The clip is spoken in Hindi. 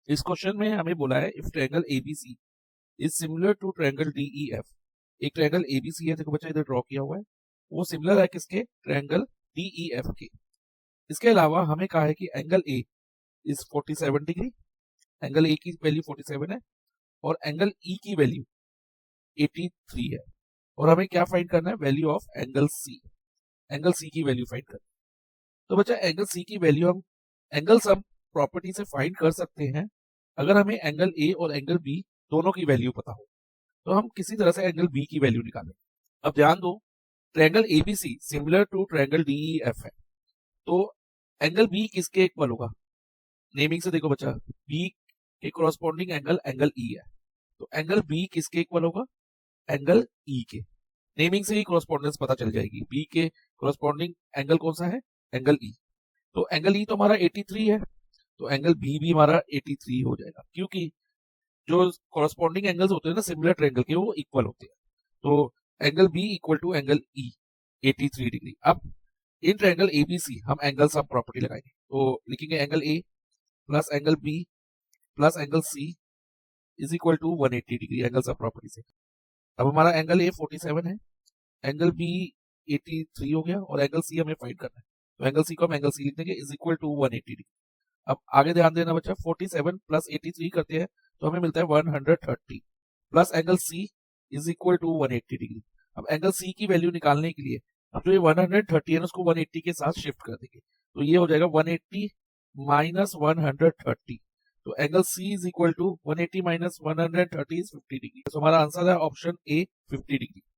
इस क्वेश्चन में हमें बोला है if triangle ABC is similar to triangle DEF. एक ट्रायंगल एबीसी है, देखो बच्चा इधर ड्रॉ किया हुआ है, वो सिमिलर है किसके, ट्रायंगल डीईएफ के। इसके अलावा हमें कहा है कि angle A is 47 degree, angle A की वैल्यू 47 है और एंगल ई की वैल्यू 83 है। और हमें क्या फाइंड करना है, value of angle C, angle C की वैल्यू फाइंड करनी है। तो बच्चा एंगल सी की वैल्यू हम एंगल सम प्रॉपर्टी से फाइंड कर सकते हैं अगर हमें एंगल ए और एंगल बी दोनों की वैल्यू पता हो। तो हम किसी तरह से एंगल बी की वैल्यू निकालें। अब ध्यान दो, triangle ABC similar to triangle DEF है, तो एंगल बी किसके इक्वल होगा, नेमिंग से देखो बच्चा, बी के कोरस्पॉन्डिंग एंगल एंगल ई है, तो एंगल बी किसके इक्वल होगा, एंगल ई के। नेमिंग से ही कोरस्पॉन्डेंस पता चल जाएगी, बी के कोरस्पॉन्डिंग एंगल कौन सा है, एंगल ई। तो एंगल ई तो हमारा 83 है, तो एंगल बी भी हमारा 83 हो जाएगा, क्योंकि जो कोरस्पॉन्डिंग एंगल्स होते हैं ना सिमिलर ट्रायंगल के, वो इक्वल होते हैं। तो angle B equal to angle E 83 degree. अब इन ट्रायंगल एबीसी हम एंगल सम प्रॉपर्टी लगाएंगे, तो लिखेंगे angle A plus angle B plus angle C is equal to 180 degree angle sum property से। अब हमारा एंगल ए 47 है, एंगल बी 83 हो गया और एंगल सी हमें फाइंड करना है, तो एंगल सी को हम एंगल सी लिख देंगे इज इक्वल टू 180 डिग्री। अब आगे ध्यान देना बच्चा, 47 प्लस 83 करते हैं तो हमें मिलता है 130 plus angle C is equal to 180 degree. अब एंगल सी की वैल्यू निकालने के लिए अब जो ये 130 है उसको 180 के साथ शिफ्ट कर देंगे, तो ये हो जाएगा 180 माइनस 130। तो angle C is equal to 180 minus 130 is 50 degree. तो हमारा आंसर है ऑप्शन ए 50 डिग्री।